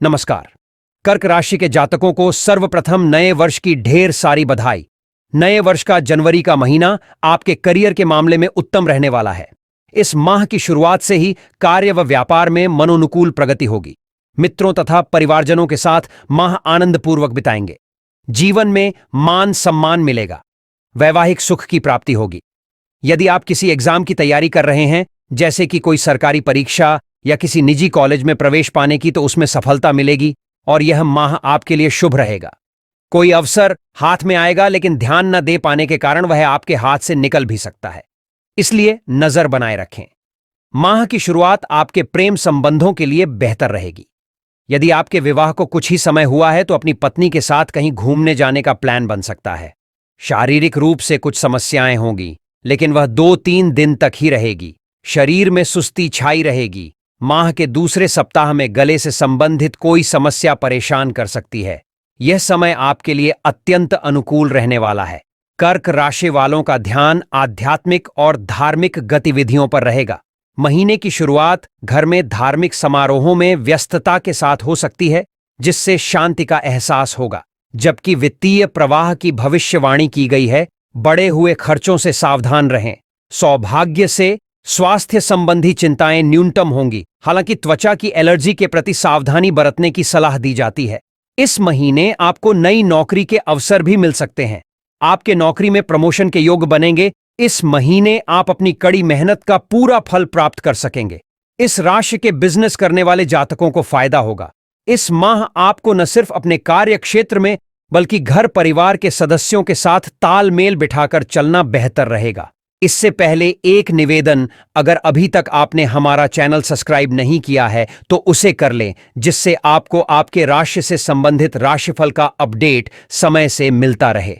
नमस्कार। कर्क राशि के जातकों को सर्वप्रथम नए वर्ष की ढेर सारी बधाई। नए वर्ष का जनवरी का महीना आपके करियर के मामले में उत्तम रहने वाला है। इस माह की शुरुआत से ही कार्य व व्यापार में मनोनुकूल प्रगति होगी। मित्रों तथा परिवारजनों के साथ माह आनंदपूर्वक बिताएंगे। जीवन में मान सम्मान मिलेगा। वैवाहिक सुख की प्राप्ति होगी। यदि आप किसी एग्जाम की तैयारी कर रहे हैं, जैसे कि कोई सरकारी परीक्षा या किसी निजी कॉलेज में प्रवेश पाने की, तो उसमें सफलता मिलेगी और यह माह आपके लिए शुभ रहेगा। कोई अवसर हाथ में आएगा, लेकिन ध्यान न दे पाने के कारण वह आपके हाथ से निकल भी सकता है, इसलिए नजर बनाए रखें। माह की शुरुआत आपके प्रेम संबंधों के लिए बेहतर रहेगी। यदि आपके विवाह को कुछ ही समय हुआ है तो अपनी पत्नी के साथ कहीं घूमने जाने का प्लान बन सकता है। शारीरिक रूप से कुछ समस्याएं होंगी, लेकिन वह 2-3 दिन तक ही रहेगी। शरीर में सुस्ती छाई रहेगी। माह के दूसरे सप्ताह में गले से संबंधित कोई समस्या परेशान कर सकती है। यह समय आपके लिए अत्यंत अनुकूल रहने वाला है। कर्क राशि वालों का ध्यान आध्यात्मिक और धार्मिक गतिविधियों पर रहेगा। महीने की शुरुआत घर में धार्मिक समारोहों में व्यस्तता के साथ हो सकती है, जिससे शांति का एहसास होगा। जबकि वित्तीय प्रवाह की भविष्यवाणी की गई है, बढ़े हुए खर्चों से सावधान रहें। सौभाग्य से स्वास्थ्य संबंधी चिंताएं न्यूनतम होंगी। हालांकि त्वचा की एलर्जी के प्रति सावधानी बरतने की सलाह दी जाती है। इस महीने आपको नई नौकरी के अवसर भी मिल सकते हैं। आपके नौकरी में प्रमोशन के योग बनेंगे। इस महीने आप अपनी कड़ी मेहनत का पूरा फल प्राप्त कर सकेंगे। इस राशि के बिजनेस करने वाले जातकों को फायदा होगा। इस माह आपको न सिर्फ अपने कार्य क्षेत्र में, बल्कि घर परिवार के सदस्यों के साथ तालमेल बिठाकर चलना बेहतर रहेगा। इससे पहले एक निवेदन, अगर अभी तक आपने हमारा चैनल सब्सक्राइब नहीं किया है तो उसे कर लें, जिससे आपको आपके राशि से संबंधित राशिफल का अपडेट समय से मिलता रहे।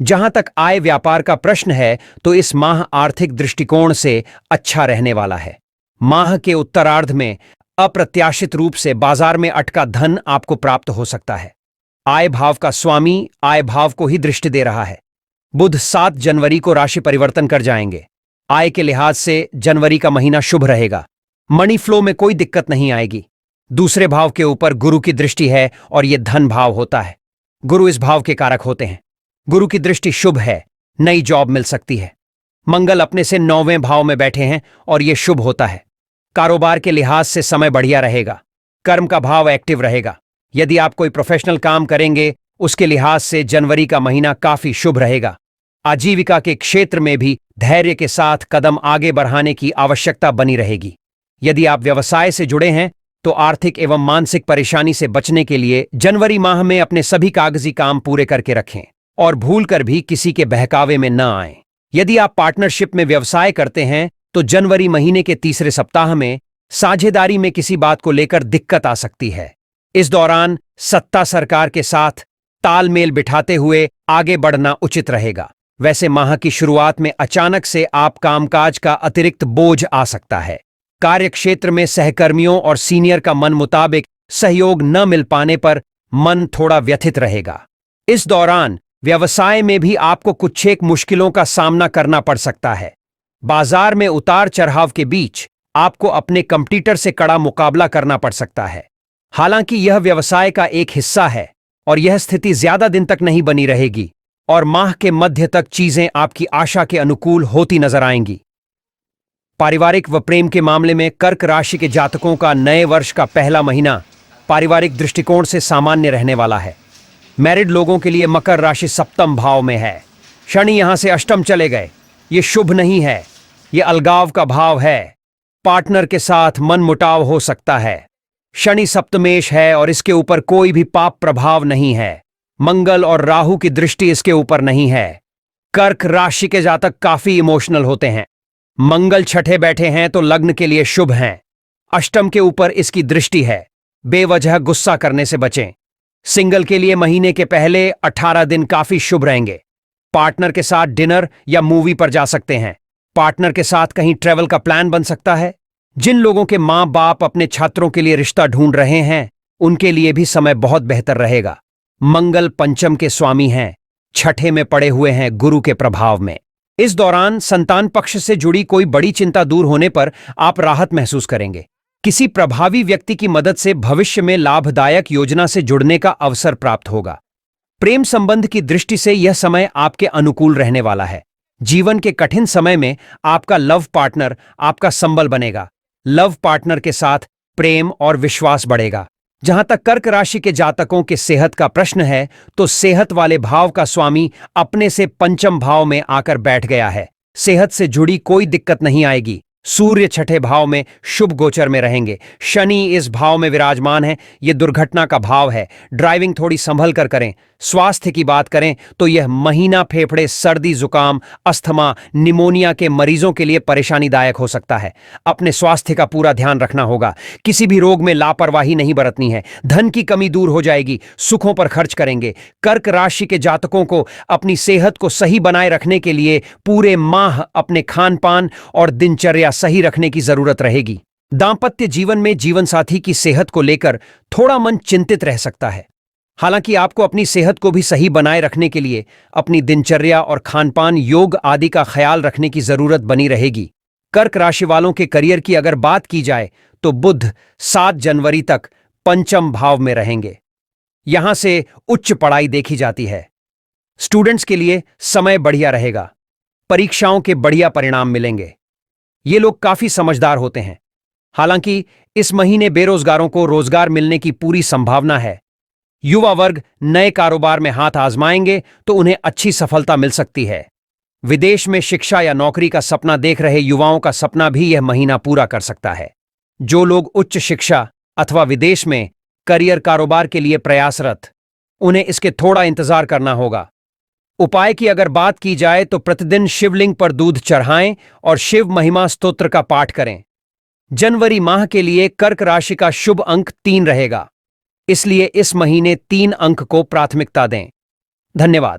जहां तक आय व्यापार का प्रश्न है, तो इस माह आर्थिक दृष्टिकोण से अच्छा रहने वाला है। माह के उत्तरार्ध में अप्रत्याशित रूप से बाजार में अटका धन आपको प्राप्त हो सकता है। आय भाव का स्वामी आय भाव को ही दृष्टि दे रहा है। बुध 7 जनवरी को राशि परिवर्तन कर जाएंगे। आय के लिहाज से जनवरी का महीना शुभ रहेगा। मनी फ्लो में कोई दिक्कत नहीं आएगी। दूसरे भाव के ऊपर गुरु की दृष्टि है और यह धन भाव होता है। गुरु इस भाव के कारक होते हैं। गुरु की दृष्टि शुभ है। नई जॉब मिल सकती है। मंगल अपने से 9वें भाव में बैठे हैं और यह शुभ होता है। कारोबार के लिहाज से समय बढ़िया रहेगा। कर्म का भाव एक्टिव रहेगा। यदि आप कोई प्रोफेशनल काम करेंगे, उसके लिहाज से जनवरी का महीना काफी शुभ रहेगा। आजीविका के क्षेत्र में भी धैर्य के साथ कदम आगे बढ़ाने की आवश्यकता बनी रहेगी। यदि आप व्यवसाय से जुड़े हैं, तो आर्थिक एवं मानसिक परेशानी से बचने के लिए जनवरी माह में अपने सभी कागजी काम पूरे करके रखें और भूलकर भी किसी के बहकावे में न आएं। यदि आप पार्टनरशिप में व्यवसाय करते हैं, तो जनवरी महीने के तीसरे सप्ताह में साझेदारी में किसी बात को लेकर दिक्कत आ सकती है। इस दौरान सत्ता सरकार के साथ तालमेल बिठाते हुए आगे बढ़ना उचित रहेगा। वैसे माह की शुरुआत में अचानक से आप कामकाज का अतिरिक्त बोझ आ सकता है। कार्यक्षेत्र में सहकर्मियों और सीनियर का मन मुताबिक सहयोग न मिल पाने पर मन थोड़ा व्यथित रहेगा। इस दौरान व्यवसाय में भी आपको कुछ एक मुश्किलों का सामना करना पड़ सकता है। बाजार में उतार चढ़ाव के बीच आपको अपने कंपटीटर से कड़ा मुकाबला करना पड़ सकता है। हालांकि यह व्यवसाय का एक हिस्सा है और यह स्थिति ज्यादा दिन तक नहीं बनी रहेगी और माह के मध्य तक चीजें आपकी आशा के अनुकूल होती नजर आएंगी। पारिवारिक व प्रेम के मामले में कर्क राशि के जातकों का नए वर्ष का पहला महीना पारिवारिक दृष्टिकोण से सामान्य रहने वाला है। मैरिड लोगों के लिए मकर राशि सप्तम भाव में है। शनि यहां से अष्टम चले गए। ये शुभ नहीं है। ये अलगाव का भाव है। पार्टनर के साथ मनमुटाव हो सकता है। शनि सप्तमेश है और इसके ऊपर कोई भी पाप प्रभाव नहीं है। मंगल और राहु की दृष्टि इसके ऊपर नहीं है। कर्क राशि के जातक काफी इमोशनल होते हैं। मंगल छठे बैठे हैं तो लग्न के लिए शुभ हैं। अष्टम के ऊपर इसकी दृष्टि है। बेवजह गुस्सा करने से बचें। सिंगल के लिए महीने के पहले 18 दिन काफी शुभ रहेंगे। पार्टनर के साथ डिनर या मूवी पर जा सकते हैं। पार्टनर के साथ कहीं ट्रेवल का प्लान बन सकता है। जिन लोगों के मां बाप अपने छात्रों के लिए रिश्ता ढूंढ रहे हैं, उनके लिए भी समय बहुत बेहतर रहेगा। मंगल पंचम के स्वामी हैं। छठे में पड़े हुए हैं गुरु के प्रभाव में। इस दौरान संतान पक्ष से जुड़ी कोई बड़ी चिंता दूर होने पर आप राहत महसूस करेंगे। किसी प्रभावी व्यक्ति की मदद से भविष्य में लाभदायक योजना से जुड़ने का अवसर प्राप्त होगा। प्रेम संबंध की दृष्टि से यह समय आपके अनुकूल रहने वाला है। जीवन के कठिन समय में आपका लव पार्टनर आपका संबल बनेगा। लव पार्टनर के साथ प्रेम और विश्वास बढ़ेगा। जहां तक कर्क राशि के जातकों के सेहत का प्रश्न है, तो सेहत वाले भाव का स्वामी अपने से पंचम भाव में आकर बैठ गया है। सेहत से जुड़ी कोई दिक्कत नहीं आएगी। सूर्य छठे भाव में शुभ गोचर में रहेंगे। शनि इस भाव में विराजमान है। यह दुर्घटना का भाव है। ड्राइविंग थोड़ी संभल कर करें। स्वास्थ्य की बात करें तो यह महीना फेफड़े, सर्दी, जुकाम, अस्थमा, निमोनिया के मरीजों के लिए परेशानीदायक हो सकता है। अपने स्वास्थ्य का पूरा ध्यान रखना होगा। किसी भी रोग में लापरवाही नहीं बरतनी है। धन की कमी दूर हो जाएगी। सुखों पर खर्च करेंगे। कर्क राशि के जातकों को अपनी सेहत को सही बनाए रखने के लिए पूरे माह अपने खान पान और दिनचर्या सही रखने की जरूरत रहेगी। दांपत्य जीवन में जीवनसाथी की सेहत को लेकर थोड़ा मन चिंतित रह सकता है। हालांकि आपको अपनी सेहत को भी सही बनाए रखने के लिए अपनी दिनचर्या और खानपान, योग आदि का ख्याल रखने की जरूरत बनी रहेगी। कर्क राशि वालों के करियर की अगर बात की जाए तो बुध 7 जनवरी तक पंचम भाव में रहेंगे। यहां से उच्च पढ़ाई देखी जाती है। स्टूडेंट्स के लिए समय बढ़िया रहेगा। परीक्षाओं के बढ़िया परिणाम मिलेंगे। ये लोग काफी समझदार होते हैं। हालांकि इस महीने बेरोजगारों को रोजगार मिलने की पूरी संभावना है। युवा वर्ग नए कारोबार में हाथ आजमाएंगे तो उन्हें अच्छी सफलता मिल सकती है। विदेश में शिक्षा या नौकरी का सपना देख रहे युवाओं का सपना भी यह महीना पूरा कर सकता है। जो लोग उच्च शिक्षा अथवा विदेश में करियर, कारोबार के लिए प्रयासरत, उन्हें इसके थोड़ा इंतजार करना होगा। उपाय की अगर बात की जाए तो प्रतिदिन शिवलिंग पर दूध चढ़ाएं और शिव महिमा स्तोत्र का पाठ करें। जनवरी माह के लिए कर्क राशि का शुभ अंक 3 रहेगा, इसलिए इस महीने 3 अंक को प्राथमिकता दें। धन्यवाद।